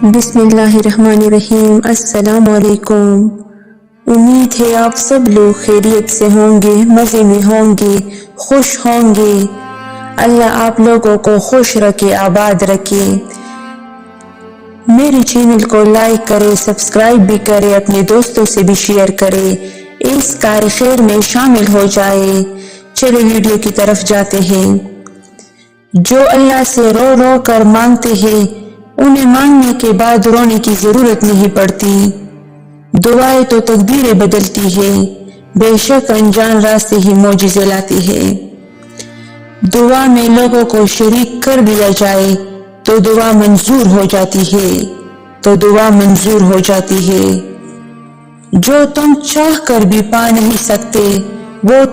بسم اللہ الرحمن الرحیم۔ السلام علیکم۔ امید ہے آپ سب لوگ خیریت سے ہوں گے، مزے میں ہوں گے، خوش ہوں گے۔ اللہ آپ لوگوں کو خوش رکھے، آباد رکھے۔ میرے چینل کو لائک کرے، سبسکرائب بھی کرے، اپنے دوستوں سے بھی شیئر کرے، اس کار خیر میں شامل ہو جائے۔ چلے ویڈیو کی طرف جاتے ہیں۔ جو اللہ سے رو رو کر مانگتے ہیں انہیں مانگنے کے بعد رونے کی ضرورت نہیں پڑتی۔ دعائیں تو تقدیریں بدلتی ہے، بے شک انجان راستے ہی معجزے لاتی ہے۔ دعا میں لوگوں کو شریک کر دیا جائے تو دعا منظور ہو جاتی ہے، جو تم چاہ کر بھی پا نہیں سکتے وہ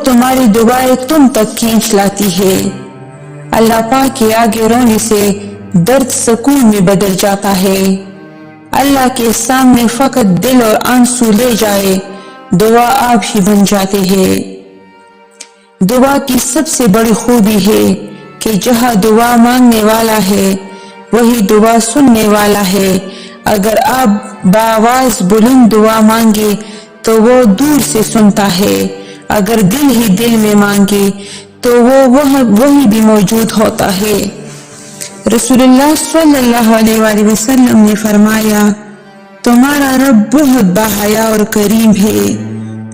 تمہاری دعائیں تم تک کھینچ لاتی ہے۔ اللہ پاک کے آگے رونے سے درد سکون میں بدل جاتا ہے۔ اللہ کے سامنے فقط دل اور آنسو لے جائے، دعا آپ ہی بن جاتے ہیں۔ دعا کی سب سے بڑی خوبی ہے کہ جہاں دعا مانگنے والا ہے وہی دعا سننے والا ہے۔ اگر آپ بآواز بلند دعا مانگے تو وہ دور سے سنتا ہے، اگر دل ہی دل میں مانگے تو وہی بھی موجود ہوتا ہے۔ رسول اللہ صلی اللہ علیہ وآلہ وسلم نے فرمایا، تمہارا رب بہت باحیا اور کریم ہے۔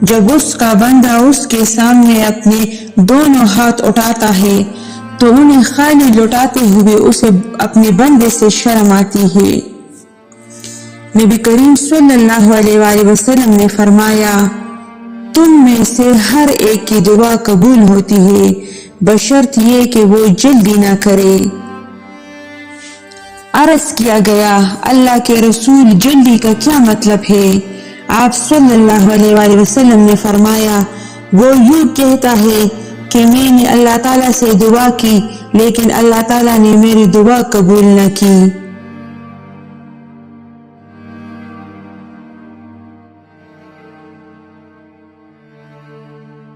جب اس کا بندہ اس کے سامنے اپنے دونوں ہاتھ اٹھاتا ہے تو انہیں خالی لوٹاتے ہوئے اسے اپنے بندے سے شرم آتی ہے۔ نبی کریم صلی اللہ علیہ وآلہ وسلم نے فرمایا، تم میں سے ہر ایک کی دعا قبول ہوتی ہے بشرط یہ کہ وہ جلدی نہ کرے۔ عرض کیا گیا، اللہ کے رسول جلدی کا کیا مطلب ہے؟ آپ صلی اللہ علیہ وآلہ وسلم نے فرمایا، وہ یوں کہتا ہے کہ میں نے اللہ تعالیٰ سے دعا کی لیکن اللہ تعالیٰ نے میری دعا قبول نہ کی۔